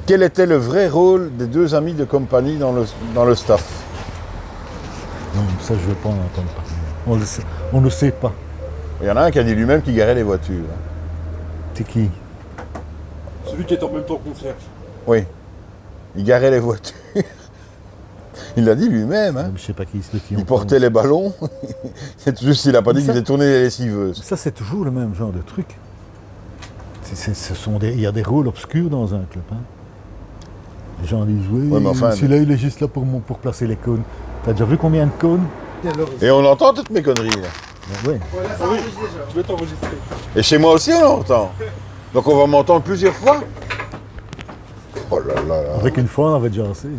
Quel était le vrai rôle des deux amis de compagnie dans le staff? Non, ça je ne veux pas en entendre parler. On ne le sait pas. Il y en a un qui a dit lui-même qu'il garait les voitures. C'est qui? Celui qui est en même temps concierge. Oui. Il garait les voitures. Il l'a dit lui-même. Hein. Je ne sais pas qui c'est qui. Il portait les ballons. C'est juste qu'il n'a pas dit qu'il faisait tourner les lessiveuses. Ça, c'est toujours le même genre de truc. Il y a des rôles obscurs dans un club. Hein. Les gens disent oui, Ouais, mais enfin, celui-là il est juste là pour placer les cônes. T'as déjà vu combien de cônes? Et on entend toutes mes conneries là. Ben ouais. Ah oui, je vais t'enregistrer. Et chez moi aussi on entend. Donc on va m'entendre plusieurs fois. Oh là là là. Avec une fois on avait déjà assez.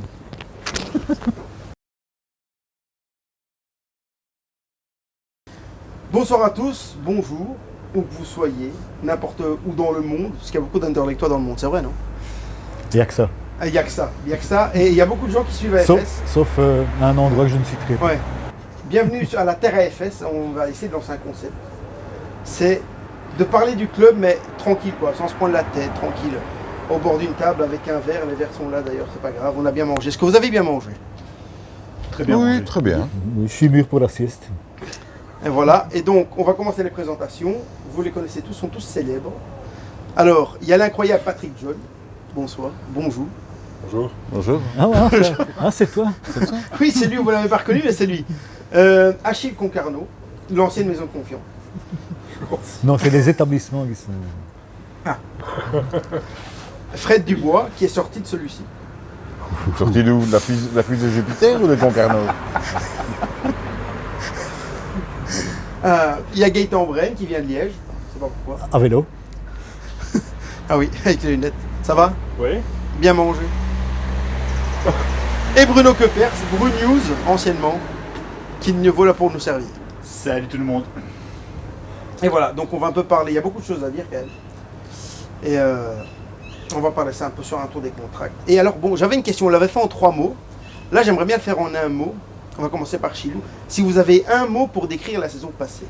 Bonsoir à tous, bonjour, où que vous soyez, n'importe où dans le monde, parce qu'il y a beaucoup d'intellectuels dans le monde, c'est vrai, non? Il n'y a que ça. Il y a que ça, et il y a beaucoup de gens qui suivent AFS. Sauf un endroit que je ne citerai pas. Ouais. Bienvenue à la Terre AFS, on va essayer de lancer un concept. C'est de parler du club, mais tranquille, quoi, sans se prendre la tête, tranquille. Au bord d'une table avec un verre, les verres sont là d'ailleurs, c'est pas grave, on a bien mangé. Est-ce que vous avez bien mangé? Très bien. Oui, mangé. très bien. Oui, je suis mûr pour la sieste. Et voilà, et donc on va commencer les présentations. Vous les connaissez tous, sont tous célèbres. Alors, il y a l'incroyable Patrick John. Bonsoir, bonjour. Bonjour. Bonjour. Ah ouais, c'est toi. Oui, c'est lui, vous l'avez pas reconnu, mais c'est lui. Achille Concarneau, l'ancienne maison de confiance. Non, c'est les établissements qui sont... Fred Dubois, qui est sorti de celui-ci. Sorti d'où? De la piste de Jupiter ou de Concarneau? Il y a Gaëtan Brenne, qui vient de Liège. Je sais pas pourquoi. À vélo. Ah oui, avec les lunettes. Ça va? Oui. Bien mangé. Et Bruno Keupers, Bru News, anciennement, qui ne vaut là pour nous servir. Salut tout le monde. Et voilà, donc on va un peu parler, il y a beaucoup de choses à dire quand même. Et on va parler ça un peu sur un tour des contracts. Et alors bon, j'avais une question, on l'avait fait en 3 mots. Là j'aimerais bien le faire en un mot. On va commencer par Chilou. Si vous avez un mot pour décrire la saison passée,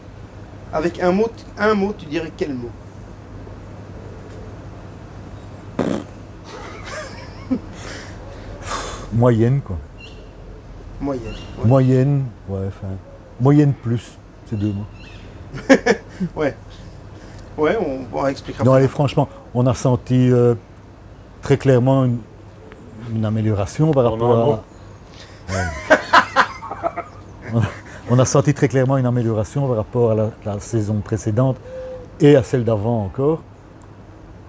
avec un mot, tu dirais quel mot? Moyenne, quoi. Moyenne. Ouais. Moyenne, ouais, enfin... Moyenne plus, c'est 2 mots. Ouais, on expliquera. Non, plus allez, tard. franchement, on a senti très clairement une amélioration par rapport à... Ouais. On a senti très clairement une amélioration par rapport à la saison précédente et à celle d'avant encore,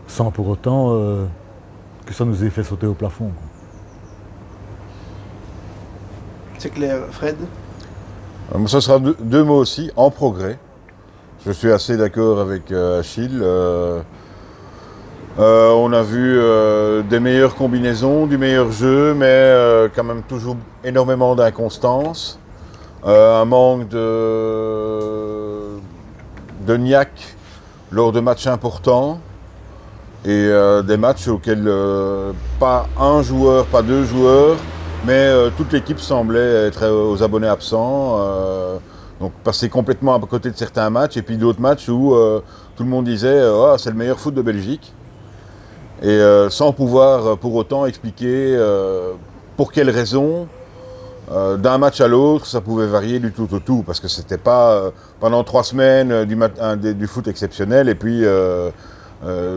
sans pour autant que ça nous ait fait sauter au plafond, quoi. C'est clair, Fred? Ce sera deux mots aussi, en progrès. Je suis assez d'accord avec Achille. On a vu des meilleures combinaisons, du meilleur jeu, mais quand même toujours énormément d'inconstance. Un manque de niaque lors de matchs importants. Et des matchs auxquels pas un joueur, pas 2 joueurs, mais toute l'équipe semblait être aux abonnés absents. Donc passer complètement à côté de certains matchs, et puis d'autres matchs où tout le monde disait oh, c'est le meilleur foot de Belgique. Et sans pouvoir pour autant expliquer pour quelles raisons, d'un match à l'autre, ça pouvait varier du tout au tout, parce que c'était pas pendant 3 semaines du foot exceptionnel, et puis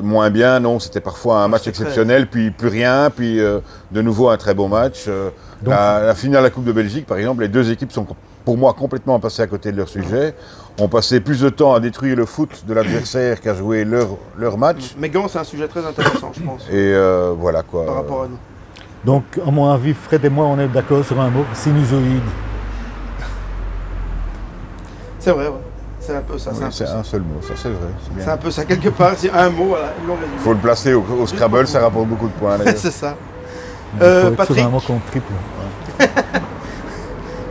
moins bien, non, c'était parfois un match exceptionnel, puis plus rien, puis de nouveau un très beau match. La finale de la Coupe de Belgique, par exemple, les 2 équipes sont pour moi complètement passées à côté de leur sujet, ont passé plus de temps à détruire le foot de l'adversaire qu'à jouer leur match. Mais Gant, c'est un sujet très intéressant, je pense, Et voilà quoi. par rapport à nous. Donc, à mon avis, Fred et moi, on est d'accord sur un mot, sinusoïde. C'est vrai, ouais. C'est un peu ça. Oui, c'est un seul mot, ça c'est vrai. C'est bien. C'est un peu ça, quelque part, c'est un mot, voilà. Ils l'ont résumé. Il faut le placer au Scrabble, ça rapporte beaucoup de points. d'ailleurs. C'est ça. Il faut être Patrick, sur un mot contre triple.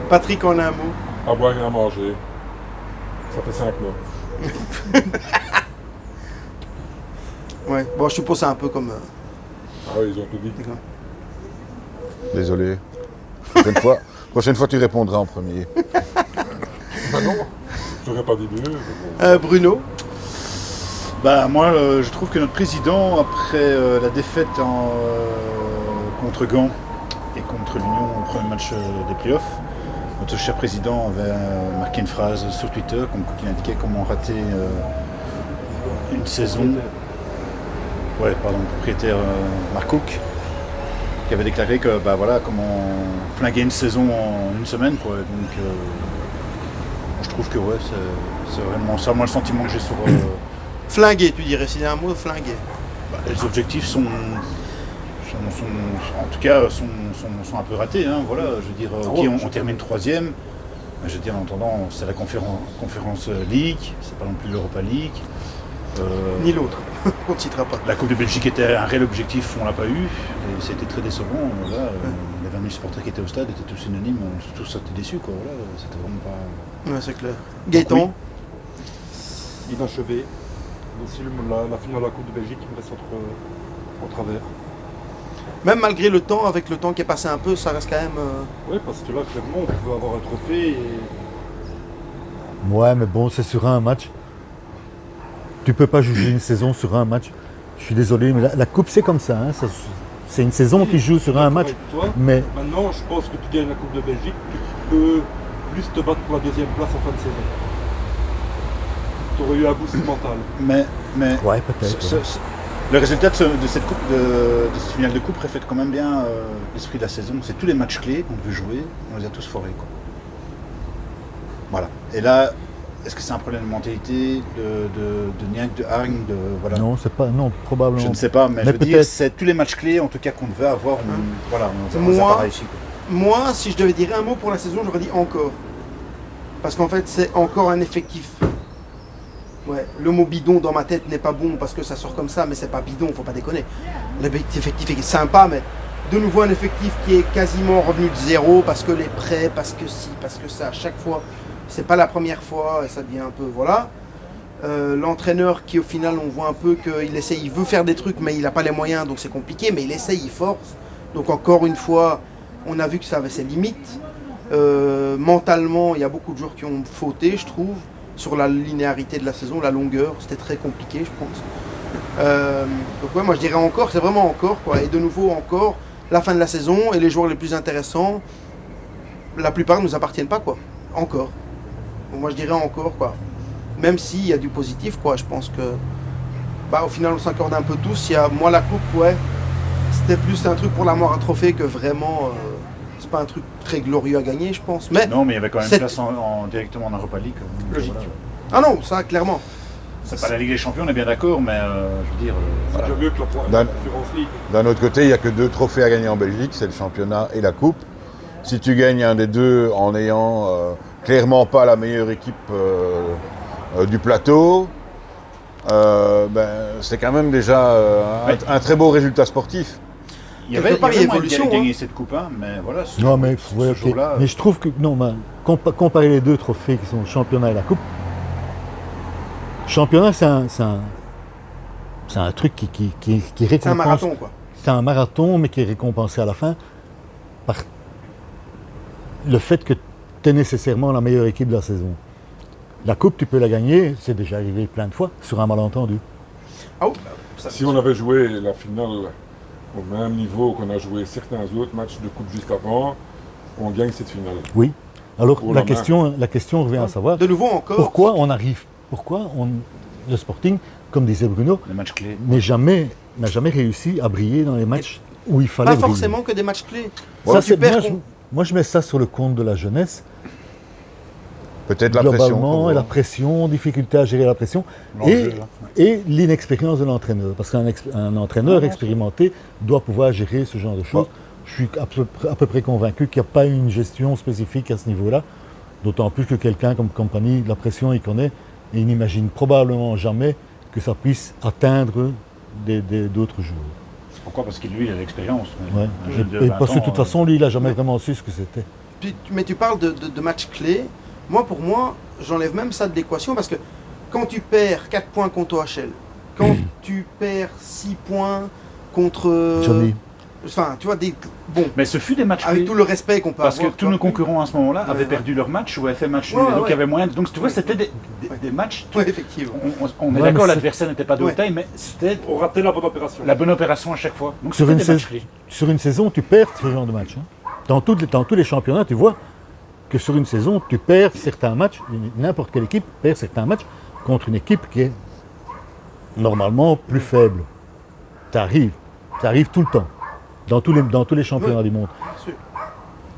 Patrick en un mot. À boire et à manger. Ça fait 5 mots. Ouais, bon, je suppose c'est un peu comme... Ah oui, ils ont tout dit. Désolé. Prochaine fois, tu répondras en premier. Ah non, j'aurais pas dit mieux. Bruno. Bah moi je trouve que notre président, après la défaite contre Gand et contre l'Union au premier match des playoffs, notre cher président avait marqué une phrase sur Twitter qui indiquait comment rater une saison. Ouais, pardon, propriétaire Mark Cook, qui avait déclaré que comment flinguer une saison en une semaine, quoi. Donc je trouve que ouais, c'est vraiment ça, moi, le sentiment que j'ai sur. Flingué, tu dirais, c'est un mot, flingué. Les objectifs sont en tout cas sont un peu ratés, hein, voilà. Je veux dire, on termine 3e. Je veux dire, en attendant, c'est la conférence League, c'est pas non plus l'Europa League. Ni l'autre, on ne citera pas. La Coupe de Belgique était un réel objectif, on l'a pas eu, et c'était très décevant. Voilà, les 20 000 supporters qui étaient au stade étaient tous unanimes, tous étaient déçus, quoi. Voilà, c'était vraiment pas. Ouais, c'est clair. Gaëtan, Inachevé. Aussi la finale de la Coupe de Belgique qui me reste au travers. même malgré le temps, avec le temps qui est passé un peu, ça reste quand même. Oui, parce que là, clairement, on peut avoir un trophée et. Ouais, mais bon, c'est sur un match. Tu peux pas juger une saison sur un match. Je suis désolé, mais la coupe c'est comme ça. Hein. C'est une saison qui joue sur un match. Toi, Mais maintenant, je pense que tu gagnes la Coupe de Belgique, tu peux plus te battre pour la 2e place en fin de saison. Tu aurais eu un boost mental. Mais ouais, peut-être. le résultat de cette coupe, de cette finale de coupe reflète quand même bien l'esprit de la saison. C'est tous les matchs clés qu'on veut jouer, on les a tous foirés, quoi. Voilà. Et là, est-ce que c'est un problème de mentalité, de Niac, de Hargne, voilà. Non, c'est pas. Non, probablement. Je ne sais pas, mais je veux dire, c'est tous les matchs clés, en tout cas, qu'on devait avoir. Voilà, on les a pas réussi, quoi. Moi, si je devais dire un mot pour la saison, j'aurais dit encore. Parce qu'en fait, c'est encore un effectif. Ouais, le mot bidon dans ma tête n'est pas bon parce que ça sort comme ça, mais c'est pas bidon, faut pas déconner. L'effectif est sympa, mais de nouveau un effectif qui est quasiment revenu de zéro parce que les prêts, parce que si, parce que ça, à chaque fois, c'est pas la première fois et ça devient un peu, voilà. L'entraîneur qui au final, on voit un peu qu'il essaie, il veut faire des trucs, mais il n'a pas les moyens, donc c'est compliqué, mais il essaye, il force. Donc encore une fois, on a vu que ça avait ses limites. Mentalement, il y a beaucoup de joueurs qui ont fauté, je trouve, sur la linéarité de la saison, la longueur, c'était très compliqué, je pense. Donc ouais, moi je dirais encore, c'est vraiment encore, quoi. Et de nouveau encore, la fin de la saison et les joueurs les plus intéressants, la plupart ne nous appartiennent pas, quoi. Encore. Donc moi je dirais encore, quoi. Même s'il y a du positif, quoi. Je pense que, au final on s'accorde un peu tous. Moi la coupe, ouais, c'était plus un truc pour l'amour à trophée que vraiment. C'est pas un truc très glorieux à gagner, je pense. Mais non, mais il y avait quand même place directement en Europa League. Logique. Voilà. Ah non, ça, clairement. C'est pas la Ligue des Champions, on est bien d'accord, mais je veux dire. C'est déjà mieux que la Conférence League. D'un autre côté, il n'y a que 2 trophées à gagner en Belgique, c'est le championnat et la coupe. Si tu gagnes un des deux en n'ayant clairement pas la meilleure équipe du plateau, c'est quand même déjà un très beau résultat sportif. Il y avait évolution gagner cette coupe, hein, mais voilà. Non, mais mais je trouve que non, comparer les 2 trophées qui sont le championnat et la coupe. Championnat, c'est un truc qui récompense. C'est un marathon, quoi. C'est un marathon, mais qui est récompensé à la fin par le fait que tu es nécessairement la meilleure équipe de la saison. La coupe, tu peux la gagner, c'est déjà arrivé plein de fois, sur un malentendu. Oh, si on avait joué la finale au même niveau qu'on a joué certains autres matchs de coupe juste avant, on gagne cette finale. Oui. Alors la question revient à savoir. De nouveau encore. Pourquoi le Sporting, comme disait Bruno, n'a jamais réussi à briller dans les matchs où il fallait briller. Pas forcément que des matchs clés. Moi, je mets ça sur le compte de la jeunesse. Peut-être la pression. Globalement, et la pression, difficulté à gérer la pression, et l'inexpérience de l'entraîneur. Parce qu'un entraîneur expérimenté doit pouvoir gérer ce genre de choses. Je suis à peu près convaincu qu'il n'y a pas une gestion spécifique à ce niveau-là. D'autant plus que quelqu'un comme Compagnie, la pression, il connaît, et il n'imagine probablement jamais que ça puisse atteindre d'autres joueurs. Pourquoi? Parce que lui, il a l'expérience. Ouais. Et parce que de toute façon, lui, il n'a jamais vraiment su ce que c'était. Mais tu parles de matchs clés. Pour moi, j'enlève même ça de l'équation parce que quand tu perds 4 points contre OHL, quand tu perds 6 points contre... Johnny. Enfin, tu vois, bon. Mais ce fut des matchs avec tout le respect qu'on peut parce avoir. Parce que tous nos concurrents à ce moment-là avaient perdu leur match ou avaient fait match nul. Donc il y avait moyen. Donc tu vois, c'était des matchs. Oui, effectivement. On est d'accord, l'adversaire n'était pas de haute taille, mais c'était. On ratait la bonne opération. La bonne opération à chaque fois. Donc sur sur une saison, tu perds ce genre de match. Hein. Dans tous les championnats, tu vois que sur une saison, tu perds certains matchs, n'importe quelle équipe perd certains matchs contre une équipe qui est normalement plus faible. Ça arrive tout le temps, dans tous les championnats du monde. sûr.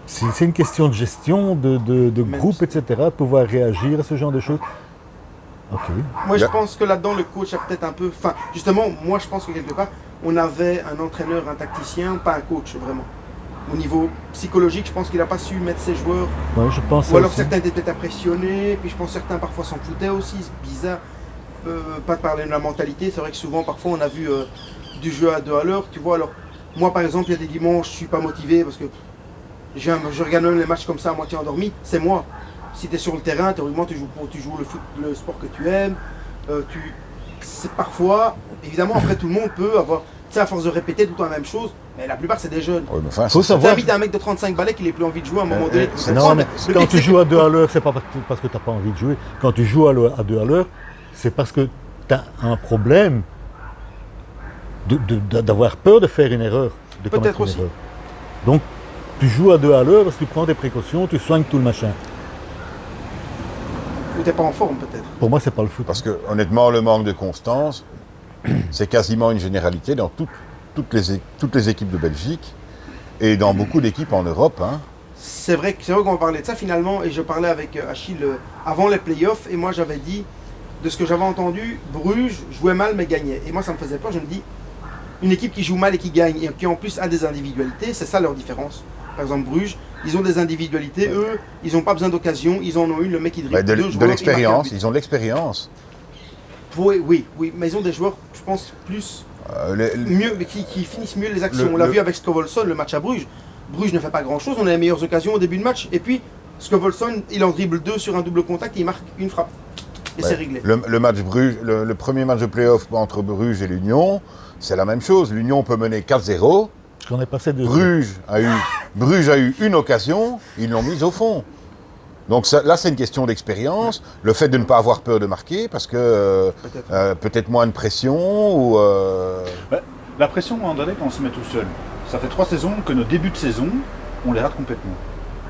C'est une question de gestion, de groupe, etc., de pouvoir réagir à ce genre de choses. Ok. Moi, je pense que là-dedans, le coach a peut-être un peu... Enfin, justement, moi, je pense que quelque part, on avait un entraîneur, un tacticien, pas un coach, vraiment. Au niveau psychologique, je pense qu'il n'a pas su mettre ses joueurs. Ouais, je pense Ou alors aussi. certains étaient peut-être impressionnés, puis je pense que certains parfois s'en foutaient aussi, c'est bizarre. Pas de parler de la mentalité, c'est vrai que souvent, parfois, on a vu du jeu à 2 à l'heure, tu vois. Alors, moi, par exemple, il y a des dimanches, je suis pas motivé parce que je regarde même les matchs comme ça à moitié endormi, c'est moi. Si tu es sur le terrain, théoriquement, tu joues le sport que tu aimes. C'est parfois, évidemment, après, tout le monde peut avoir, tu sais, à force de répéter tout le temps la même chose, mais la plupart, c'est des jeunes. Ouais, mais enfin, Faut c'est- savoir. T'invites un mec de 35 balais qui n'a plus envie de jouer à un moment donné. tu c'est- comprends, Non, mais le quand truc, tu c'est joues que- à 2 à l'heure, c'est pas parce que tu n'as pas envie de jouer. Quand tu joues à 2 à l'heure, c'est parce que tu as un problème d'avoir peur de faire une erreur. De Peut-être commettre une aussi. erreur. Donc, tu joues à 2 à l'heure parce que tu prends tes précautions, tu soignes tout le machin. Ou t'es pas en forme, peut-être. Pour moi, c'est pas le foot. Parce que honnêtement, le manque de constance, c'est quasiment une généralité dans toutes les équipes de Belgique et dans beaucoup d'équipes en Europe. Hein. C'est vrai qu'on va parler de ça finalement, et je parlais avec Achille avant les playoffs, et moi j'avais dit, de ce que j'avais entendu, Bruges jouait mal mais gagnait. Et moi ça me faisait peur, je me dis, une équipe qui joue mal et qui gagne, et qui en plus a des individualités, c'est ça leur différence. Par exemple Bruges, ils ont des individualités, eux, ils n'ont pas besoin d'occasion, ils en ont une, le mec il dribble Mais de deux de joueurs, il marque un l'expérience, but. ils ont de l'expérience. Oui, mais ils ont des joueurs, je pense, plus mieux, qui finissent mieux les actions. On l'a vu avec Scovolson, le match à Bruges. Bruges ne fait pas grand chose, on a les meilleures occasions au début de match. Et puis, Scovolson, il en dribble 2 sur un double contact et il marque une frappe. Et Ouais. c'est réglé. Le match Bruges, le premier match de play-off entre Bruges et l'Union, c'est la même chose. L'Union peut mener 4-0. Parce qu'on est passé de. Bruges a eu une occasion, ils l'ont mise au fond. Donc là, c'est une question d'expérience. Le fait de ne pas avoir peur de marquer, parce que peut-être moins de pression ou... La pression à Anderlecht, on se met tout seul. Ça fait 3 saisons que nos débuts de saison, on les rate complètement.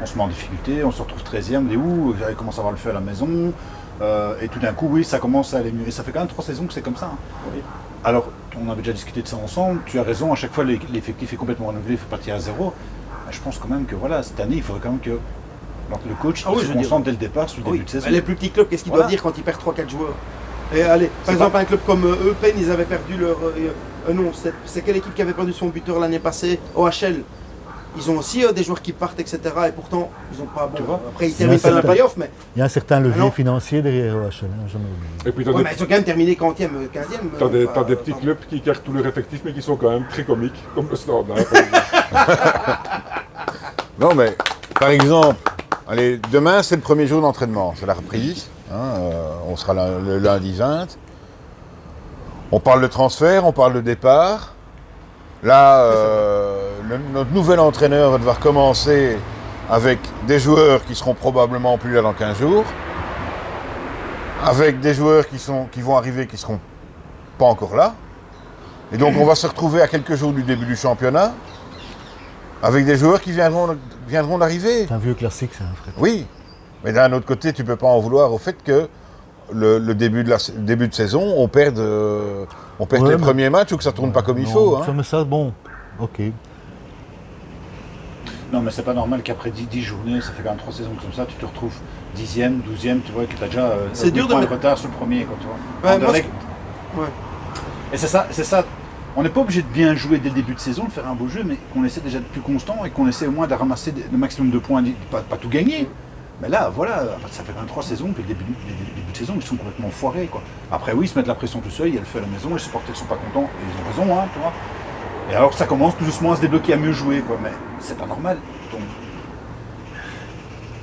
On se met en difficulté, on se retrouve 13e, on dit ouh, j'avais commencé à avoir le feu à la maison. Et tout d'un coup, oui, ça commence à aller mieux. Et ça fait quand même 3 saisons que c'est comme ça. Hein. Oui. Alors, on avait déjà discuté de ça ensemble. Tu as raison, à chaque fois, l'effectif est complètement renouvelé, il faut partir à 0. Je pense quand même que voilà, cette année, il faudrait quand même que le coach se concentre dès le départ sur le début de saison. Les plus petits clubs, qu'est-ce qu'ils doivent dire quand ils perdent 3-4 joueurs? Et allez, par exemple, un club comme Eupen, ils avaient perdu leur. Non, c'est quelle équipe qui avait perdu son buteur l'année passée? OHL. Ils ont aussi des joueurs qui partent, etc. Et pourtant, ils n'ont pas. Bon, Tu vois, après, ils terminent pas dans le certain- playoff, mais. Il y a un certain levier non. financier derrière OHL, hein, jamais oublié. Et puis t'as Ouais, des, mais ils ont quand même terminé 40e, 15e. t'as des petits clubs qui gardent tout leur effectif mais qui sont quand même très comiques, comme le Standard. par exemple. Non, mais par exemple, allez, demain, c'est le premier jour d'entraînement. C'est la reprise. Hein, on sera le lundi 20. On parle de transfert, on parle de départ. Là, notre nouvel entraîneur va devoir commencer avec des joueurs qui seront probablement plus là dans 15 jours, avec des joueurs qui vont arriver qui seront pas encore là. Et donc on va se retrouver à quelques jours du début du championnat avec des joueurs qui viendront d'arriver. C'est un vieux classique, ça, frère. Oui, mais d'un autre côté, tu ne peux pas en vouloir au fait que le début de saison, on perde Ouais, les mais- premiers matchs ou que ça ne tourne pas comme il Non, faut. Hein. Ça, mais ça, bon, ok. Non, mais c'est pas normal qu'après 10 journées, ça fait quand même 3 saisons comme ça, tu te retrouves 10e, 12e, tu vois, que tu as déjà C'est dur de de mettre- retard sur le premier, quoi, tu vois. Ouais, moi, Anderlecht- Ouais. Et c'est ça. On n'est pas obligé de bien jouer dès le début de saison, de faire un beau jeu, mais qu'on essaie déjà de plus constant et qu'on essaie au moins de ramasser le maximum de points, pas tout gagner. Mais là, voilà, ça fait 23 saisons, puis les débuts de saison, ils sont complètement foirés, quoi. Après, oui, ils se mettent la pression tout seul, il y a le feu à la maison, les supporters sont pas contents, et ils ont raison, hein, tu vois. Et alors ça commence tout doucement à se débloquer, à mieux jouer, quoi, mais c'est pas normal.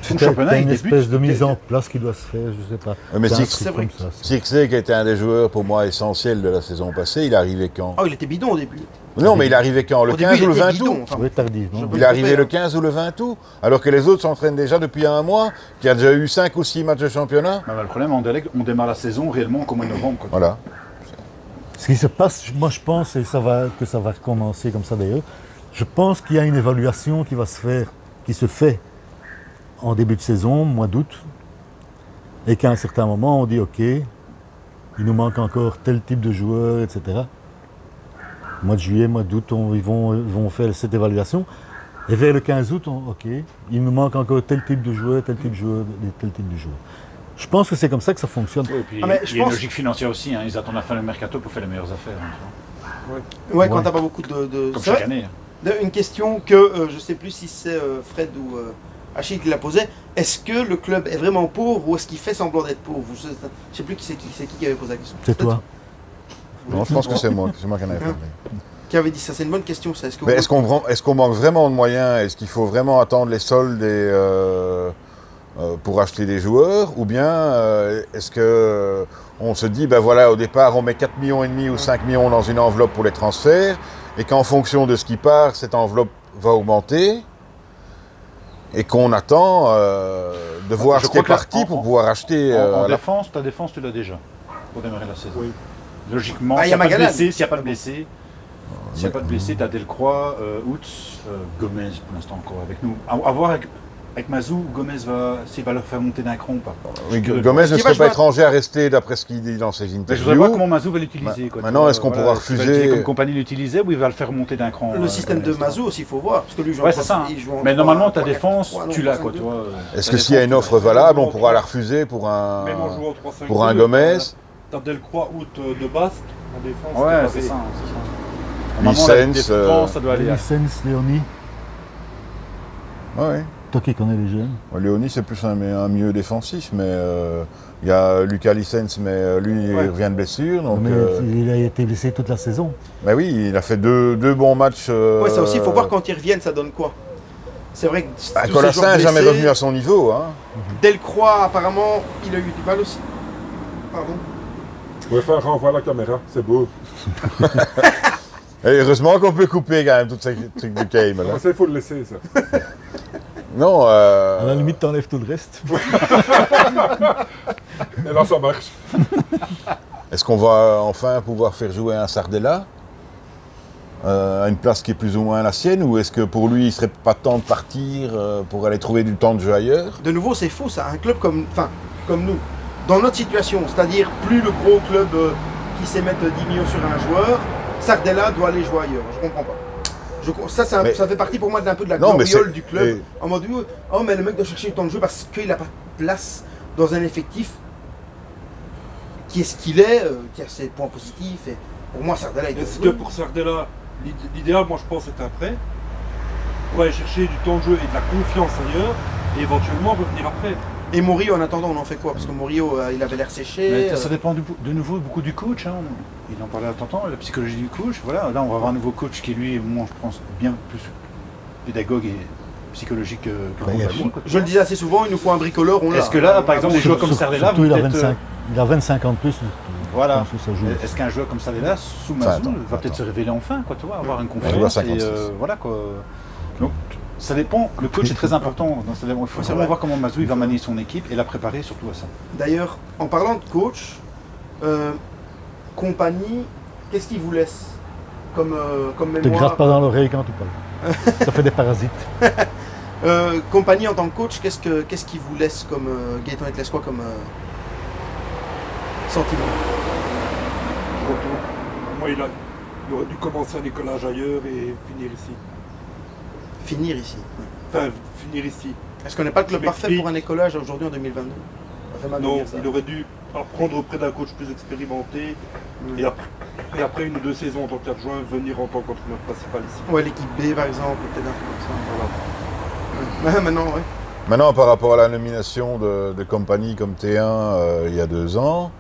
Ton championnat, T'as il une débute, espèce de mise en place qui doit se faire, je sais pas. Mais C'est un c'est truc vrai comme ça. Sixé, qui était un des joueurs pour moi essentiels de la saison passée, il est arrivé quand? Oh, il était bidon au début. Non, mais il est arrivé quand? Le Au début, 15 il ou le était 20 bidon. août? Enfin, Oui, tardivement. Je- Il est arrivé Ouais. le 15 ou le 20 août, alors que les autres s'entraînent déjà depuis un mois, qui a déjà eu 5 ou 6 matchs de championnat. le problème, en Anderlecht, on démarre la saison réellement comme en novembre, quoi. Voilà. Ce qui se passe, moi je pense, et que ça va recommencer comme ça d'ailleurs, Je pense qu'il y a une évaluation qui se fait en début de saison, mois d'août, et qu'à un certain moment, on dit OK, il nous manque encore tel type de joueur, etc. Mois de juillet, mois d'août, ils vont faire cette évaluation. Et vers le 15 août, OK, il nous manque encore tel type de joueur, tel type de joueur, tel type de joueur. Je pense que c'est comme ça que ça fonctionne. Oui, et puis, mais il y a une logique financière aussi. Ils attendent la fin du mercato pour faire les meilleures affaires. Ouais, quand t'as pas beaucoup de... Comme C'est chaque vrai, année. une question que je sais plus si c'est Fred ou Achille qui l'a posée. Est-ce que le club est vraiment pauvre ou est-ce qu'il fait semblant d'être pauvre? Je sais plus c'est qui avait posé la question. C'est toi. Non, je pense que c'est moi qui en avais parlé. Qui avait dit ça. C'est une bonne question, ça. Mais est-ce qu'on manque vraiment de moyens? Est-ce qu'il faut vraiment attendre les soldes pour acheter des joueurs? Ou bien est-ce que on se dit, ben voilà, au départ, on met 4,5 millions ou 5 millions dans une enveloppe pour les transferts, et qu'en fonction de ce qui part, cette enveloppe va augmenter, et qu'on attend de voir Je ce qui est crois que parti pour pouvoir acheter... En à la- défense, ta défense, tu l'as déjà pour démarrer la saison. Oui. Logiquement, Ah, s'il y a n'y a pas de Magalan. blessés, s'il n'y a pas de blessés, tu as Delcroix, Outs, Gomez pour l'instant encore avec nous. À voir avec Mazou, Gomez s'il va leur faire monter d'un cran ou pas. Oui, Parce que- Gomez ne Qui va serait jouer- pas étranger à rester d'après ce qu'il dit dans ses Mais je interviews. voudrais voir comment Mazou va l'utiliser. quoi, Maintenant, tu vois, est-ce qu'on voilà, pourra est-ce qu'il va refuser- l'utiliser comme compagnie l'utilisait ou il va le faire monter d'un cran Le système de comme Mazou aussi, il faut voir. Parce que lui, Ouais, c'est ça. il joue en Mais 3, normalement, ta 3, défense, 3, non, tu l'as 3, quoi, tu 5, vois. Est-ce Ta que s'il y a une défense, offre tu l'as. valable, on pourra la refuser pour un... Même en jouant 3-5-2, pour un Gomez. T'as Delcroix, Out de Bast en défense. Ouais, t'as c'est pas ça. Normalement, la Licence, défense, ça doit aller. Licence, Léonie, Ouais. toi qui connais les jeunes. Léonie, c'est plus un milieu défensif, mais il y a Lucas Licence, mais lui, il revient de blessure. Donc, Mais il a été blessé toute la saison. bah oui, il a fait deux bons matchs. Ouais, ça aussi, il faut voir quand ils reviennent, ça donne quoi. C'est vrai que. tous ces Colassin joueurs n'est jamais blessés, revenu à son niveau. Hein. Delcroix, apparemment, il a eu du mal aussi. Pardon. Ouais, enfin, renvoie la caméra, c'est beau. Et heureusement qu'on peut couper quand même tous ces trucs du game. Là. Ça, il faut le laisser, ça. Non, À la limite, t'enlèves tout le reste. Et là, ça marche. est-ce qu'on va enfin pouvoir faire jouer un Sardella à une place qui est plus ou moins la sienne, ou est-ce que pour lui, il ne serait pas temps de partir pour aller trouver du temps de jeu ailleurs? De nouveau, c'est faux, ça. Un club comme nous, dans notre situation, c'est-à-dire plus le gros club qui sait mettre 10 millions sur un joueur, Sardella doit aller jouer ailleurs. Je comprends pas. Ça fait partie pour moi un peu de la Non, mais gloriole c'est- du club. En mode, oh, mais le mec doit chercher du temps de jeu parce qu'il n'a pas de place dans un effectif qui est ce qu'il est, qui a ses points positifs. Et pour moi, Sardella, il doit Est-ce que jouer. pour Sardella, l'idéal, moi je pense, c'est un prêt pour aller chercher du temps de jeu et de la confiance ailleurs et éventuellement revenir après. Et Morio, en attendant, on en fait quoi? Parce que Morio, il avait l'air séché. Mais ça dépend de nouveau beaucoup du coach. Hein. Il en parlait à temps, la psychologie du coach. Voilà, là, on va avoir un nouveau coach qui, lui, moi, je pense, bien plus pédagogue et psychologique que Ouais, compagnie, quoi. Je le disais assez souvent, il nous faut un bricoleur, on l'a. Est-ce que là, par exemple, des joueurs comme Sardella Surtout, vont il a peut-être, 25 ans de plus. Voilà. Je pense que ça joue. Est-ce qu'un joueur comme Sardella, sous Enfin, Mazou, attends, va peut-être se révéler enfin, quoi, tu vois, avoir une joue à confiance 56. et voilà quoi. Donc, ça dépend. Le coach est très important. Il faut C'est vraiment vrai. voir comment Mazou il va manier son équipe et la préparer surtout à ça. D'ailleurs, en parlant de coach, compagnie, qu'est-ce qu'il vous laisse comme Te mémoire? gratte pas dans l'oreille quand tu parles. Ça fait des parasites. Compagnie en tant que coach, qu'est-ce qu'il vous laisse comme Gaëtan, il te laisse quoi comme sentiment? Retour. Moi, il aurait dû commencer un écolage ailleurs et finir ici. Finir ici. Enfin, finir ici. Est-ce qu'on n'est pas le club Je parfait m'explique. pour un écolage aujourd'hui en 2022? Ça fait mal de Non, dire ça. il aurait dû apprendre auprès d'un coach plus expérimenté et après une ou deux saisons en tant qu'adjoint, venir en tant qu'entraîneur principal ici. Ouais, l'équipe B par exemple, peut-être un truc comme ça. Voilà. Ouais, maintenant, ouais. Maintenant, par rapport à la nomination de compagnie comme T1 il y a 2 ans,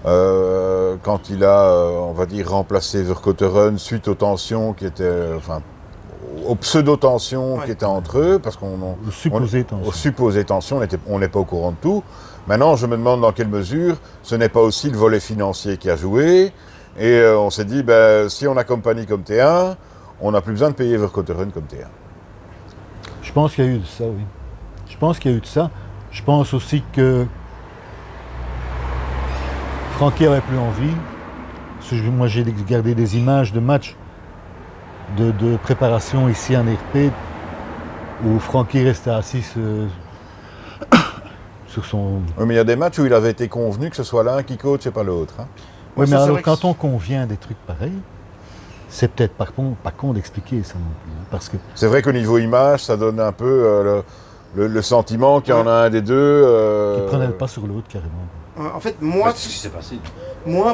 quand il a, on va dire, remplacé Verkotteren suite aux tensions qui étaient, enfin, aux pseudo-tensions qui étaient entre eux, parce qu'on Le supposé tension. aux supposées tensions, on n'est pas au courant de tout. Maintenant, je me demande dans quelle mesure ce n'est pas aussi le volet financier qui a joué. Et on s'est dit, ben, si on a compagnie comme T1, on n'a plus besoin de payer Verkotteren comme T1. Je pense qu'il y a eu de ça, oui. Je pense qu'il y a eu de ça. Je pense aussi que Francky n'avait plus envie. Parce que moi, j'ai gardé des images de matchs de préparation ici en RP où Francky restait assis sur son... Oui, mais il y a des matchs où il avait été convenu que ce soit l'un qui coach et pas l'autre. Hein. Oui, ça, mais c'est alors vrai que quand on convient des trucs pareils, c'est peut-être pas con d'expliquer ça non plus. Hein, parce que C'est vrai qu'au niveau image, ça donne un peu le sentiment qu'il y en a un des deux. qu'ils prenaient le pas sur l'autre carrément. En fait, moi, C'est ce qui s'est passé.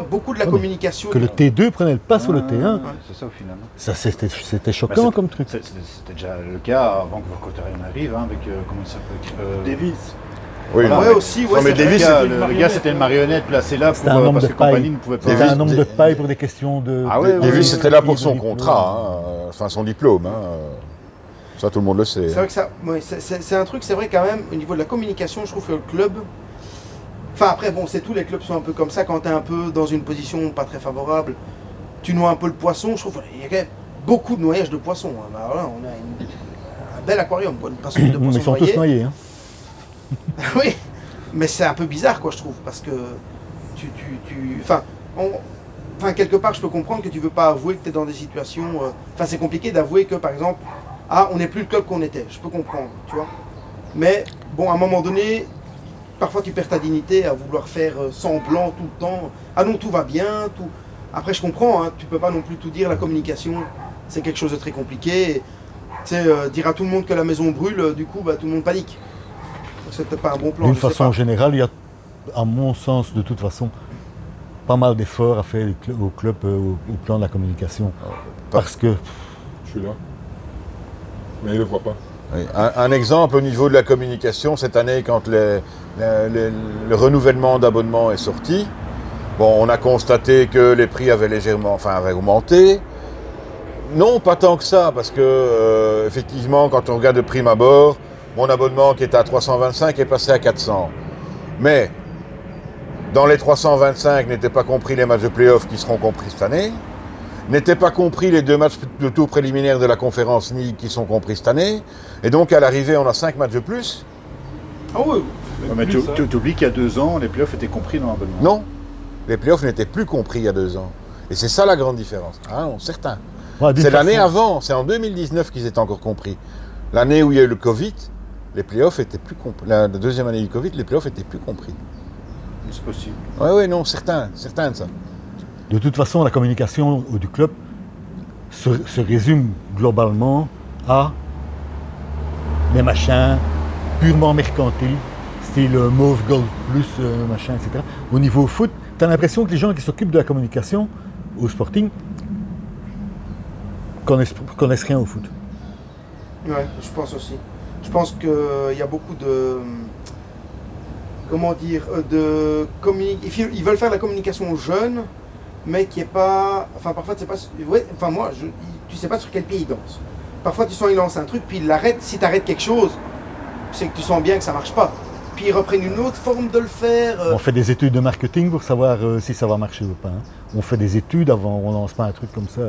beaucoup de la Ouais, mais communication. Que le T2 prenait le pas sur le T1, C'est ça au final. ça c'était choquant Bah, c'est- comme truc. C'était déjà le cas avant que Vorkotarian arrive, hein, avec comment il s'appelle Davis. Oui, Voilà. non, Ouais, aussi, ouais, non, mais c'est vrai. Davis, le gars, c'était une marionnette placée là C'était un homme parce de que compagnie paille. ne pouvait pas. C'était un homme de Davis- paille pour des questions de... Ah ouais, Davis, ouais, c'était là pour son contrat, hein, enfin son diplôme. Hein. Ça, tout le monde le sait. C'est vrai que ça, ouais, c'est un truc, c'est vrai quand même, au niveau de la communication, je trouve que le club. Enfin, après, bon, c'est tous les clubs sont un peu comme ça, quand tu es un peu dans une position pas très favorable, tu noies un peu le poisson. Je trouve qu'il y a quand même beaucoup de noyage de poissons. Hein. Alors là, on a un bel aquarium, quoi, une passoire de Mais poissons ils sont tous noyés. noyés. Hein. Oui, mais c'est un peu bizarre, quoi, je trouve, parce que enfin, quelque part, je peux comprendre que tu veux pas avouer que tu es dans des situations. Enfin, c'est compliqué d'avouer que, par exemple, on n'est plus le club qu'on était. Je peux comprendre, tu vois. Mais bon, à un moment donné, parfois tu perds ta dignité à vouloir faire semblant tout le temps. Ah non, tout va bien, tout. Après, je comprends, hein, tu peux pas non plus tout dire. La communication, c'est quelque chose de très compliqué. Et, tu sais, dire à tout le monde que la maison brûle, du coup, bah, tout le monde panique. C'est peut-être pas un bon plan. D'une je sais façon pas. générale, il y a, à mon sens, de toute façon, pas mal d'efforts à faire au club au plan de la communication. Parce que Je suis là. Mais il ne le voit pas. Oui. Un exemple au niveau de la communication, cette année, quand le renouvellement d'abonnement est sorti, bon, on a constaté que les prix avaient avaient augmenté. Non, pas tant que ça, parce que effectivement, quand on regarde de prime abord, mon abonnement qui était à 325 est passé à 400. Mais dans les 325 n'étaient pas compris les matchs de play-off qui seront compris cette année, n'étaient pas compris les 2 matchs de tour préliminaire de la conférence League qui sont compris cette année, et donc à l'arrivée on a 5 matchs de plus. Ah oui, Ouais, mais Plus, tu oublies qu'il y a 2 ans, les playoffs étaient compris dans l'abonnement. Non, les play-offs n'étaient plus compris il y a 2 ans. Et c'est ça la grande différence. Ah non, certain. ouais, d'une C'est l'année façon- avant, c'est en 2019 qu'ils étaient encore compris. L'année où il y a eu le Covid, les playoffs étaient plus compris. La deuxième année du Covid, les playoffs étaient plus compris. C'est possible. Oui, non, certain de ça. De toute façon, la communication du club se résume globalement à des machins purement mercantiles, style Mauve Gold Plus, machin, etc. Au niveau foot, tu as l'impression que les gens qui s'occupent de la communication au Sporting connaissent rien au foot. ouais, je pense aussi. Je pense qu'il y a beaucoup de. Comment dire, ils veulent faire la communication jeune, mais qui est pas. Enfin, parfois, c'est pas. Ouais, enfin, moi, tu sais pas sur quel pied ils dansent. Parfois, tu sens qu'ils lancent un truc, puis ils l'arrêtent. Si tu arrêtes quelque chose, c'est que tu sens bien que ça marche pas. Puis ils reprennent une autre forme de le faire. On fait des études de marketing pour savoir si ça va marcher ou pas. Hein. On fait des études avant, on lance pas un truc comme ça.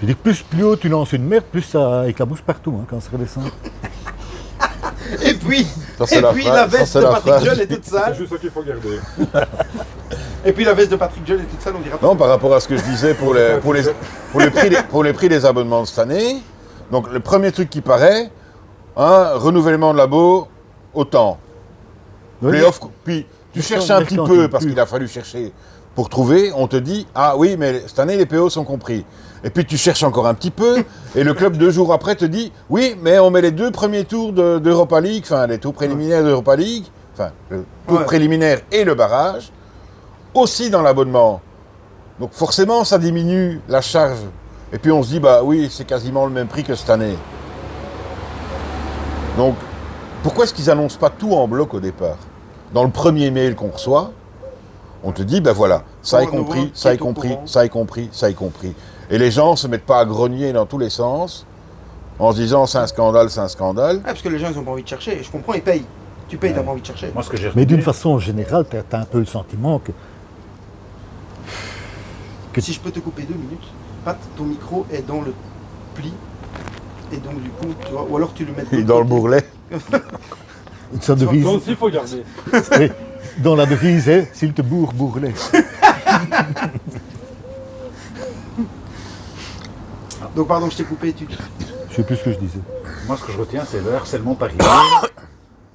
Je dis plus haut tu lances une merde, plus ça éclabousse partout hein, quand ça redescend. Et puis, Ça, c'est la la phrase- ça, veste c'est de la Patrick phrase. John est toute C'est sale. juste ça qu'il faut garder. Et puis la veste de Patrick John est toute sale, on dira. Non, par rapport à ce que je disais pour les prix des abonnements de cette année, donc le premier truc qui paraît, renouvellement de labo, autant. Oui, Playoff, puis tu Mais cherches quand- un mais petit quand peu, tu- parce qu'il a fallu chercher pour trouver, on te dit, ah oui, mais cette année les PO sont compris. Et puis tu cherches encore un petit peu, et le club 2 jours après te dit, oui, mais on met les 2 premiers tours d'Europa League, enfin les tours préliminaires d'Europa League, enfin le tour Ouais. préliminaire et le barrage, aussi dans l'abonnement. Donc forcément, ça diminue la charge. Et puis on se dit, bah oui, c'est quasiment le même prix que cette année. Donc, pourquoi est-ce qu'ils annoncent pas tout en bloc au départ? Dans le premier mail qu'on reçoit, on te dit, ben voilà, ça est Pour un compris, nouveau, ça est qui est au compris, courant. ça est compris, ça est compris. Et les gens se mettent pas à grogner dans tous les sens, en se disant, c'est un scandale, c'est un scandale. Ah, parce que les gens, ils ont pas envie de chercher. Je comprends, ils payent. Tu payes, t'as pas envie de chercher. Moi, ce que j'ai Mais d'une retenu, façon générale, tu as un peu le sentiment que Si je peux te couper 2 minutes, Pat, ton micro est dans le pli. Et donc, du coup, tu vois, ou alors tu le mets de Et l'autre dans le côté. bourrelet. une sorte de Ça devise, aussi, il faut garder. oui, dont la devise est s'il te bourre, bourre-les. Donc pardon, je t'ai coupé, tu dis. Je sais plus ce que je disais. Moi, ce que je retiens, c'est le harcèlement par email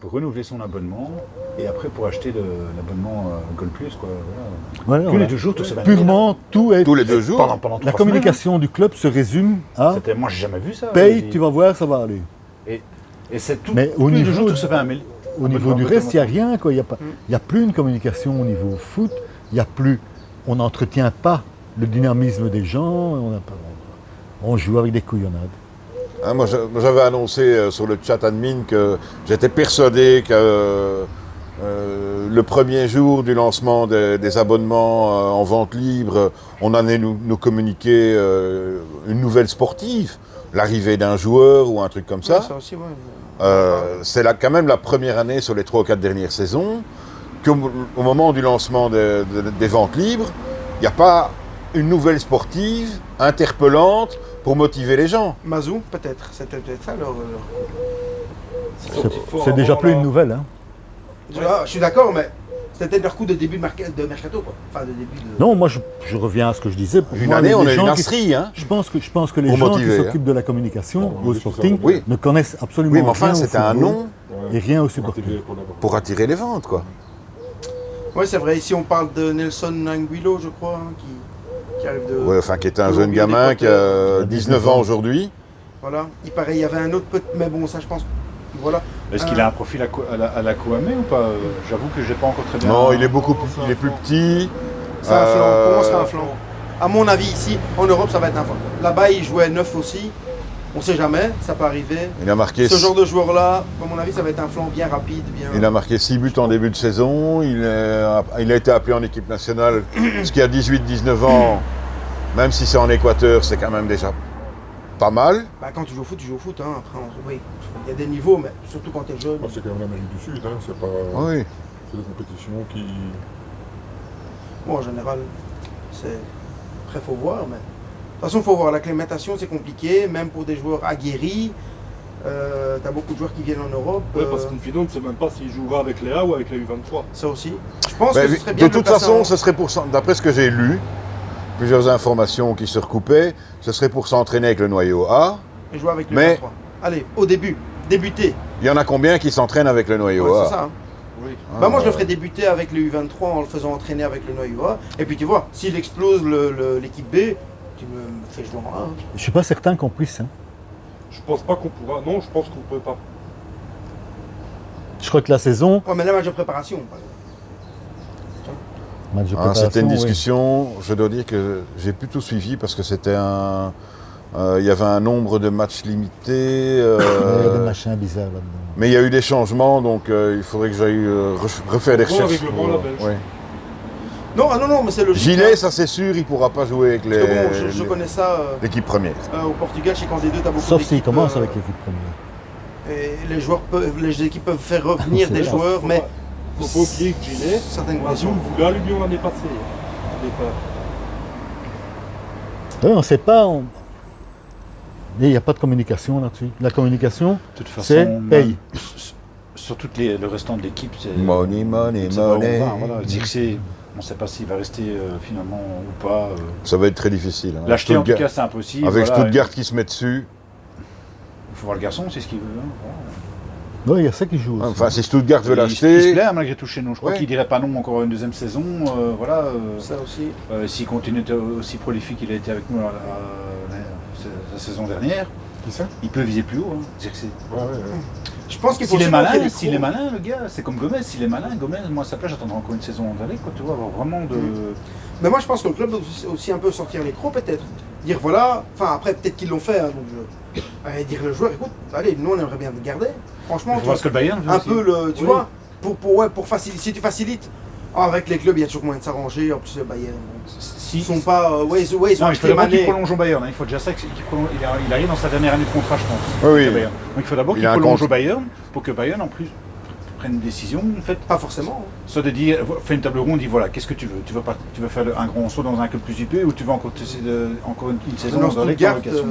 pour renouveler son abonnement et après pour acheter l'abonnement Gold Plus, quoi. Voilà. Voilà, Tous les voilà. 2 jours, tout ça. Purement, tout est. Tous les 2 jours. Pendant 3 La communication du club se résume à semaines. Moi, j'ai jamais vu ça. paye, tu vas voir, ça va aller. Et c'est tout. Mais tous au les 2 niveau jours, de- tout se fait un mail. Au niveau du reste, il n'y a rien. Quoi. Il n'y a plus une communication au niveau foot. Il y a plus. On n'entretient pas le dynamisme des gens. On joue avec des couillonnades. Hein, moi, j'avais annoncé sur le chat admin que j'étais persuadé que le premier jour du lancement des abonnements en vente libre, on allait nous communiquer une nouvelle sportive, l'arrivée d'un joueur ou un truc comme ça. Ouais, ça aussi, ouais. C'est quand même la première année sur les 3 ou 4 dernières saisons qu'au moment du lancement des ventes libres, il n'y a pas une nouvelle sportive interpellante pour motiver les gens. Mazou, peut-être. C'était peut-être ça leur. C'est déjà plus une nouvelle. Hein. Je suis d'accord, mais c'était peut-être leur coup de début de mercato, quoi. Enfin, de début de. Non, moi je reviens à ce que je disais. Pour Une moi, année, les on a gens une qui- asserie, hein. Je pense que les Pour gens motiver, qui s'occupent de la communication au Sporting Oui. ne connaissent absolument Oui, mais enfin, rien au c'était un football nom et rien au Sporting. pour attirer les ventes, quoi. Ouais, c'est vrai. Ici, on parle de Nelson Anguilo, je crois, hein, qui arrive de. Ouais, enfin, qui était un Au jeune milieu des gamin qui a potes, 19 ans aujourd'hui. Voilà. Il paraît, il y avait un autre petit. Mais bon, ça, je pense. Voilà. Est-ce qu'il a un profil à la Kouamé ou pas J'avoue que j'ai pas encore très bien. Non, il est il est plus petit. C'est un flanc. Pour moi, c'est un flanc. À mon avis, ici, en Europe, ça va être un flanc. Là-bas, il jouait neuf aussi. On sait jamais, ça peut arriver. Il a marqué, Ce genre de joueur-là, à mon avis, ça va être un flanc bien rapide, bien. il a marqué 6 buts en début de saison. Il a été appelé en équipe nationale. Ce qui a 18-19 ans, même si c'est en Équateur, c'est quand même déjà pas mal. Bah, quand tu joues au foot, tu joues au foot. Hein. Après, oui, il y a des niveaux, mais surtout quand tu es jeune. C'est quand même l'Amérique du Sud, hein. C'est pas. Oui. C'est des compétitions qui. Bon, en général, c'est. Après, faut voir, mais. De toute façon, il faut voir. L'acclimatation, c'est compliqué, même pour des joueurs aguerris. T'as beaucoup de joueurs qui viennent en Europe. Ouais, parce qu'une finale, on ne sait même pas s'il jouera avec les A ou avec les U23. Ça aussi. Je pense Mais que ce serait bien de toute façon, ce serait pour, d'après ce que j'ai lu, plusieurs informations qui se recoupaient, ce serait pour s'entraîner avec le noyau A. Et jouer avec le Mais- 23. Allez, au début, débuter. Il y en a combien qui s'entraînent avec le noyau Ouais, A c'est ça. Hein. Oui. Bah moi je le ferais débuter avec le U23 en le faisant entraîner avec le noyau A. Et puis tu vois, s'il explose l'équipe B, tu me fais jouer en A. Hein. Je suis pas certain qu'on puisse. Hein. Je pense pas qu'on pourra. Non, je pense qu'on peut pas. Je crois que la saison, Ouais, mais là, match de préparation. Par exemple. match de C'était préparation, une oui. discussion, je dois dire que j'ai plus tout suivi parce que c'était un. Il y avait un nombre de matchs limité. Il y a des machins bizarres là-dedans. Mais il y a eu des changements, donc il faudrait que j'aille refaire des Bon, recherches. règlement, la Belge. ouais. Non, ah non, mais c'est logique. Gilet, hein. ça c'est sûr, il ne pourra pas jouer avec Parce que bon, je connais ça l'équipe première. au Portugal, chez Candé 2, t'as beaucoup Sauf s'il d'équipes, commence avec l'équipe première. Et les joueurs peuvent, les équipes peuvent faire revenir C'est des vrai. joueurs, mais Faut pas oublier que Gilet, certaines Mazou conditions. voulait à l'Union l'année passée. Au départ. Oui, on ne sait pas. Mais il n'y a pas de communication là-dessus. La communication, De toute façon, c'est paye. Sur tout le restant de l'équipe, c'est. Money, money, on sait pas où on money. va, voilà. Zirkzee, on ne sait pas s'il va rester finalement ou pas. Ça va être très difficile. hein. L'acheter en tout Stuttgart- cas, c'est impossible. Avec voilà. Stuttgart qui se met dessus. Il faut voir le garçon, c'est ce qu'il veut. Hein. Oui, il y a ça qui joue aussi. Enfin, si Stuttgart veut Il se l'acheter, plaît hein, malgré tout chez nous. Je crois Ouais. qu'il dirait pas non encore une deuxième saison. Voilà. Ça aussi. S'il continue d'être aussi prolifique qu'il a été avec nous la saison dernière, Qui ça? il peut viser plus haut. Hein, Zirkzee. Ouais. Je pense qu'il faut S'il est aussi malin, montrer les s'il est pros. malin, le gars, c'est comme Gomez. S'il est malin, Gomez, moi à sa place, j'attendrai encore une saison d'aller, quoi. Tu vois, avoir vraiment de. Mais moi je pense que le club doit aussi un peu sortir les crocs peut-être. Dire voilà, enfin après peut-être qu'ils l'ont fait, hein, donc dire le joueur, écoute, allez, nous on aimerait bien te garder. Franchement, Je tu vois vois, ce que le Bayern fait un aussi. peu le, tu Oui. vois, pour faciliter, si tu facilites, avec les clubs il y a toujours moyen de s'arranger, en plus le Bayern, Si, ils sont pas, ils sont non, il faut d'abord qu'il Mané. prolonge au Bayern. Hein. Il faut déjà ça qu'il prolonge. Il arrive dans sa dernière année de contrat, je pense. Oui, oui. au Bayern. Donc il faut d'abord Il qu'il a un prolonge compte. au Bayern pour que Bayern en plus prenne une décision. En fait, Pas forcément. hein. soit de dire, fait une table ronde, dit voilà, qu'est-ce que tu veux? Tu veux faire un grand saut dans un club plus huppé ou tu veux encore une saison Non, dans les Stuttgart, convocations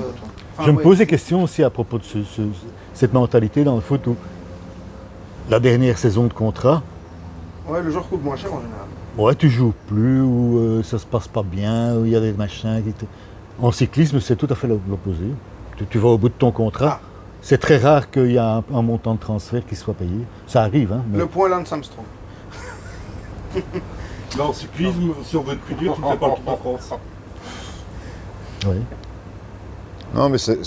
Je me pose des questions aussi à propos de cette mentalité dans le foot où la dernière saison de contrat, Ouais, le joueur coûte moins cher en général. ouais, tu joues plus, ou ça se passe pas bien, ou il y a des machins qui te... En cyclisme, c'est tout à fait l'opposé. Tu vas au bout de ton contrat. Ah. C'est très rare qu'il y ait un montant de transfert qui soit payé. Ça arrive, hein. Mais... Le point Lance Armstrong. Là, en cyclisme, si on veut être plus dur, tu ne fais pas le Tour de France. Oui. Non, mais c'est...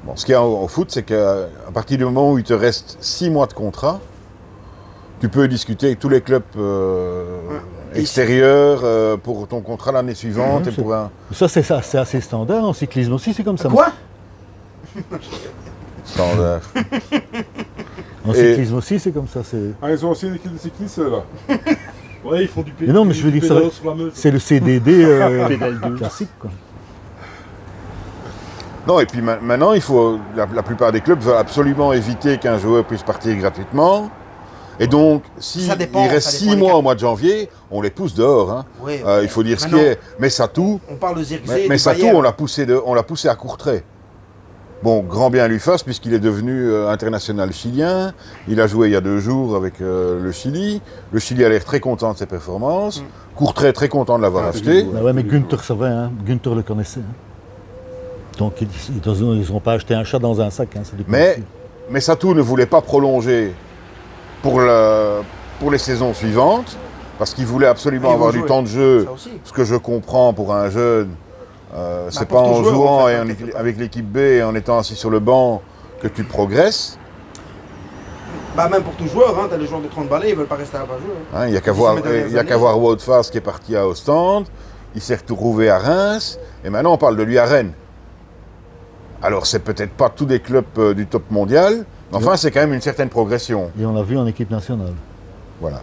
Bon, ce qu'il y a au foot, c'est qu'à partir du moment où il te reste 6 mois de contrat, tu peux discuter avec tous les clubs extérieurs pour ton contrat l'année suivante. Ouais, et pour un Ça, c'est assez standard. En cyclisme aussi, c'est comme ça. Quoi? standard. En Et- cyclisme aussi, c'est comme ça. Ah, ils ont aussi une équipe de cyclistes là. Ouais, ils font du Mais non, mais je veux dire, ça- pédalo sur la Meuse. C'est le CDD classique, quoi. Non, et puis maintenant, il faut, la plupart des clubs veulent absolument éviter qu'un joueur puisse partir gratuitement. Et donc, s'il Ça dépend, reste ça 6 dépend des mois cas. au mois de janvier, on les pousse dehors. Hein. Oui, Il faut dire ce qui Maintenant, est. Mais Satou, on parle de Zirkzee. mais de Satou, Bayern. on l'a poussé à Courtrai. Bon, grand bien lui fasse, puisqu'il est devenu international chilien. Il a joué il y a 2 jours avec le Chili. Le Chili a l'air très content de ses performances. Courtrai très content de l'avoir acheté. Bah ouais, mais Günther savait, hein. Günther le connaissait. Hein. Donc, ils n'ont pas acheté un chat dans un sac. Hein. C'est du principe. Mais Satou ne voulait pas prolonger pour les saisons suivantes, parce qu'il voulait absolument Ah, ils avoir vont du jouer. temps de jeu. Ça aussi. Ce que je comprends pour un jeune, c'est N'importe pas en quel joueur, jouant en fait, et hein, quelque part. avec l'équipe B et en étant assis sur le banc que tu progresses. Bah, même pour tout joueur, hein, t'as les joueurs de 30 balais, ils veulent pas rester à pas jouer. Hein, il n'y a qu'à Ils voir, se mettent dans les il y a qu'à années. voir Wout Faes qui est parti à Ostende, il s'est retrouvé à Reims, et maintenant on parle de lui à Rennes. Alors c'est peut-être pas tous des clubs du top mondial, mais enfin c'est quand même une certaine progression. Et on l'a vu en équipe nationale. Voilà.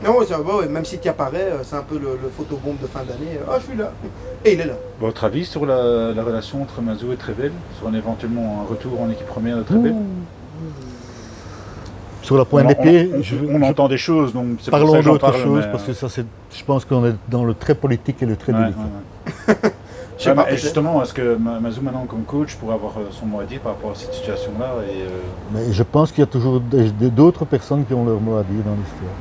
Non, ouais, ouais, même si tu apparais, c'est un peu le photobombe de fin d'année. Ah, je suis là. Et il est là. Votre avis sur la relation entre Mazou et Trevel, sur éventuellement un retour en équipe première de Trevel? Sur la pointe d'épée, on entend des choses, donc c'est pour ça parlons que j'en d'autre parle. chose, mais, parce que ça, je pense qu'on est dans le très politique et le très ouais, délicat. ouais, ouais. Je sais pas, Et peut-être. justement, est-ce que Mazou maintenant comme coach pourrait avoir son mot à dire par rapport à cette situation-là Mais je pense qu'il y a toujours d'autres personnes qui ont leur mot à dire dans l'histoire.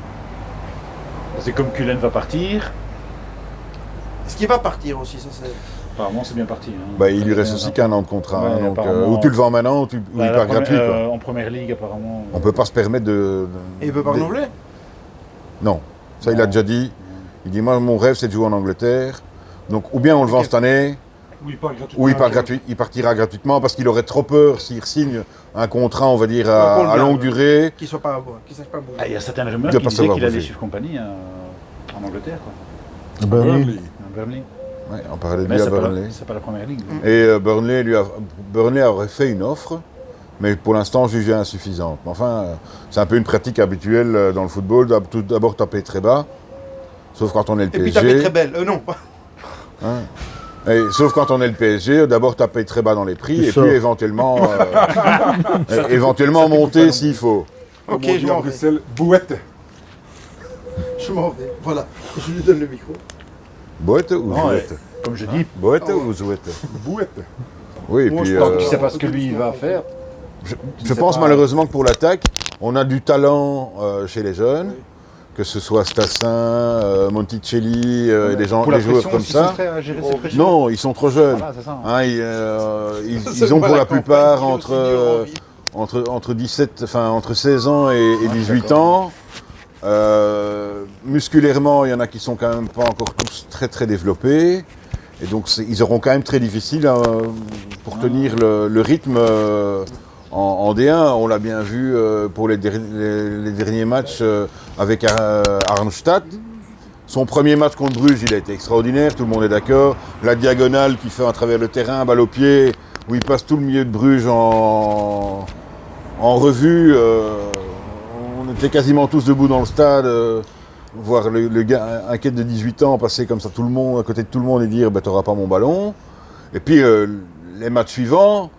c'est comme Cullen va partir, Est-ce qu'il va partir aussi, ça c'est. apparemment c'est bien parti. Hein. Bah, il lui reste aussi qu'un an de contrat, Ouais, hein, donc, apparemment. ou tu le vends maintenant ou il La part première- gratuit. Quoi. en première ligue apparemment. On peut pas se permettre de... Et il veut pas de- renouveler? Non, ça il a Non. déjà dit. Il dit moi mon rêve c'est de jouer en Angleterre. Donc ou bien on le vend Ok. cette année, Ou il part gratuitement. ou il partira gratuitement parce qu'il aurait trop peur s'il signe un contrat, on va dire, Donc, on le à longue garde. durée. Qu'il soit pas, qu'il sache pas bouger. Ah, il y a certaines rumeurs De qui pas disaient savoir qu'il allait bouger. suivre compagnie en Angleterre, quoi. Burnley, À Burnley. Ouais, on parlait de Mais lui à c'est pas, Burnley. c'est pas la première ligue. Et Burnley aurait fait une offre, mais pour l'instant jugée insuffisante. Mais enfin, c'est un peu une pratique habituelle dans le football, tout d'abord taper très bas, sauf quand on est le Et puis taper très PSG. belle. Non, pas. Sauf quand on est le PSG, d'abord taper très bas dans les prix Tu et sors. puis éventuellement, éventuellement monter s'il faut. Ok, Comme on je dit à m'en vais. Bruxelles, bouette. Je m'en vais. Voilà. Je lui donne le micro. Boîte ou Non, zouette Comme je dis, Boîte ou zouette Bouette. Oui, et Moi, puis je pense tu que sais pas ce que lui il va faire. je sais pense pas. malheureusement que pour l'attaque, on a du talent chez les jeunes, que ce soit Stassin, Monticelli et des Pour la des joueurs pression, comme est-ce qu'ils sont ça. prêts à gérer ces pressions? Non, ils sont trop jeunes. Voilà, c'est ça. Hein, C'est ils ont pas pour la campagne plupart qui est aussi dure en vie. entre 16 ans et 18 ans. Musculairement, il y en a qui sont quand même pas encore tous très très développés. Et donc ils auront quand même très difficile pour tenir le rythme en D1. On l'a bien vu pour les derniers matchs avec Arnstadt. Son premier match contre Bruges, il a été extraordinaire, tout le monde est d'accord. La diagonale qu'il fait à travers le terrain, balle au pied, où il passe tout le milieu de Bruges en revue. On était quasiment tous debout dans le stade, voir le gars, un quête de 18 ans, passer comme ça tout le monde, à côté de tout le monde et dire bah, t'auras pas mon ballon. Et puis les matchs suivants,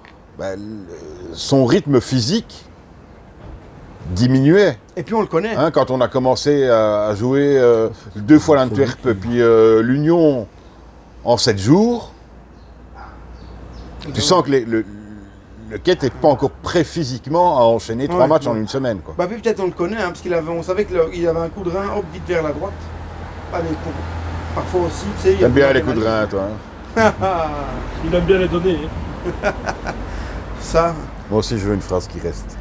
son rythme physique diminuait. Et puis on le connaît. Hein, quand on a commencé à jouer 2 fois l'Antwerp puis l'Union en 7 jours, tu sens que le Quête n'est pas encore prêt physiquement à enchaîner 3 Ouais, matchs en ouais. une semaine. Quoi. Bah puis peut-être on le connaît, hein, parce on savait qu'il avait un coup de rein, hop, vite vers la droite. Allez, parfois aussi, tu sais. il y a T'aimes bien les des coups de rein, toi. Hein. Il aime bien les donner. Hein. Ça, Moi aussi, je veux une phrase qui reste.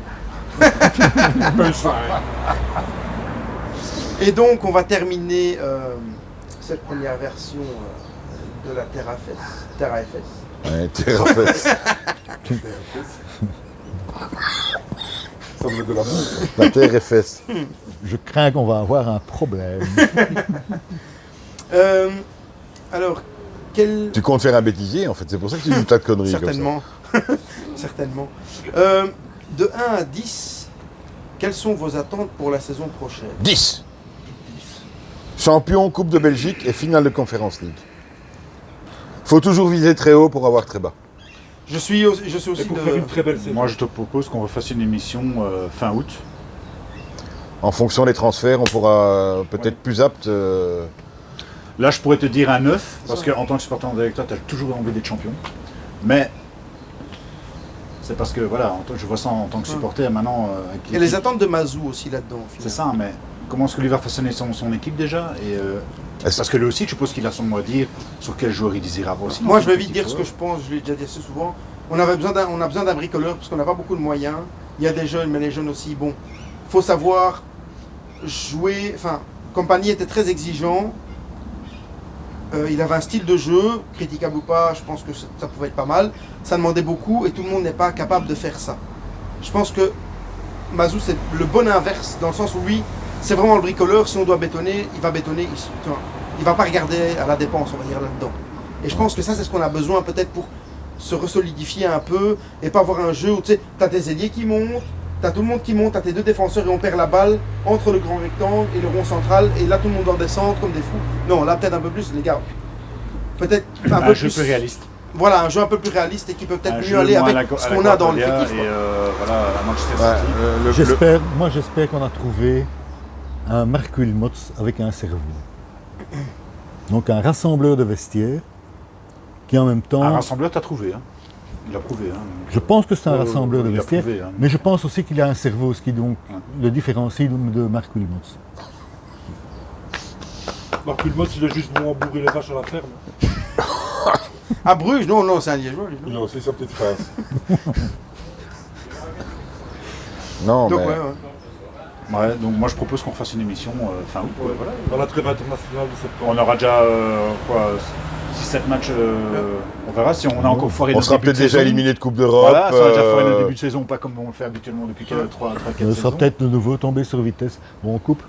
et donc on va terminer cette première version de la Terra FS. Ouais, Terrafest. Ça me met de la boue. La terre est fesse. Je crains qu'on va avoir un problème. Alors, quel... Tu comptes faire un bêtisier, en fait. C'est pour ça que tu dis tas de conneries Certainement. Certainement. De 1 à 10, quelles sont vos attentes pour la saison prochaine? comme ça. 10. Champion, Coupe de Belgique et finale de Conference League. Faut toujours viser très haut pour avoir très bas. Je suis aussi Et pour de... faire une très belle saison. Moi, je te propose qu'on refasse une émission fin août. En fonction des transferts, on pourra peut-être plus apte. Là, je pourrais te dire un 9, parce qu'en tant que supporter avec toi, tu as toujours envie d'être champion. Mais c'est parce que, voilà, je vois ça en tant que supporter maintenant. Avec Il y a les attentes de Mazou aussi là-dedans. au final. C'est ça, mais comment est-ce que lui va façonner son équipe déjà et, Est-ce- parce que lui aussi, je suppose qu'il a son mot à dire sur quel joueur il désire avoir aussi. Moi, je vais vite dire ce que je pense, je l'ai déjà dit assez souvent. On a besoin d'un bricoleur parce qu'on n'a pas beaucoup de moyens. Il y a des jeunes, mais les jeunes aussi, bon, faut savoir jouer. Enfin, Compagnie était très exigeant. Il avait un style de jeu, critiquable ou pas, je pense que ça pouvait être pas mal. Ça demandait beaucoup et tout le monde n'est pas capable de faire ça. Je pense que Mazou, c'est le bon inverse, dans le sens où lui, c'est vraiment le bricoleur. Si on doit bétonner, il va bétonner. Il va pas regarder à la dépense, on va dire, là-dedans. Et je pense que ça, c'est ce qu'on a besoin peut-être pour se resolidifier un peu et pas avoir un jeu où tu sais, t'as tes ailiers qui montent, t'as tout le monde qui monte, t'as tes deux défenseurs et on perd la balle entre le grand rectangle et le rond central et là tout le monde doit descendre comme des fous. Non, là peut-être un peu plus, les gars. Peut-être un peu jeu plus. plus réaliste. Voilà, un jeu un peu plus réaliste et qui peut peut-être Un mieux jeu aller moins avec à ce la qu'on a dans Guardiola l'effectif. et voilà, à Manchester Ouais, City. J'espère qu'on a trouvé un Marc Wilmots avec un cerveau. Donc un rassembleur de vestiaires qui en même temps... Un rassembleur, t'as trouvé. Hein. Il a prouvé. Hein. Je pense que c'est un rassembleur de il a vestiaires, prouvé, hein. mais je pense aussi qu'il a un cerveau, ce qui donc le différencie de Marc Wilmots. Marc Wilmots, il a juste bon bourrer les vaches à la ferme. À Bruges, non, c'est un liégeois. lui, non. Il a aussi sa petite phrase. Non, Donc, mais ouais. Ouais, donc moi je propose qu'on fasse une émission fin août. Ouais, voilà. Dans la trêve internationale de septembre. On aura déjà 6-7 matchs. On verra si on a encore foiré on notre sera début de peut-être déjà saison. éliminé de Coupe d'Europe. Voilà, ça va déjà foiré notre début de saison, pas comme on le fait habituellement depuis 3-4 On saisons. sera peut-être de nouveau tombé sur vitesse. Bon, on coupe.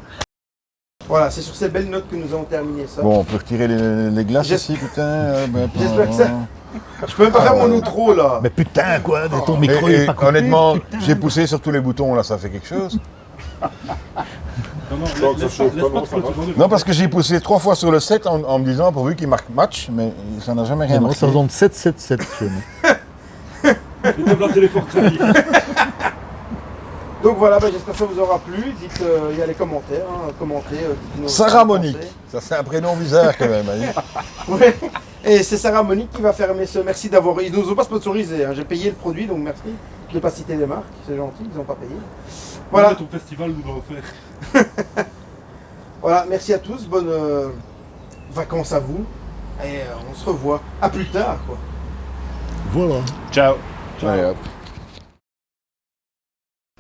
Voilà, c'est sur ces belles notes que nous avons terminé ça. Bon, on peut retirer les glaces J'es- ici, putain. J'espère que ça- Je peux même pas faire mon outro là. Mais putain, quoi, ton Et- micro il et est pas coupé. honnêtement, j'ai poussé sur tous les boutons, là, ça fait quelque chose. Non, Donc, ça chauffe pas, non, ça va. Non, parce que j'ai poussé 3 fois sur le 7 en me disant pourvu qu'il marque match, mais ça n'a jamais rien Non, marqué. ça zone 7-7-7 chez nous. Il lève la téléporterie. Donc voilà, j'espère que ça vous aura plu. Dites, il y a les commentaires, commentez. dites-nous ce que Sarah vous Monique, pensez. ça c'est un prénom bizarre quand même. hein. Ouais. Et c'est Sarah Monique qui va fermer ce. Merci d'avoir. Ils nous ont pas sponsorisé. Hein. J'ai payé le produit, donc merci. Je n'ai pas cité les marques, c'est gentil, ils n'ont pas payé. Voilà. Voilà, Ton festival nous l'a offert. voilà, merci à tous, bonnes vacances à vous. Et on se revoit. À plus tard, quoi. Voilà. Ciao. Allez, hop.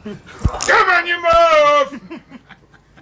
Come on, you move!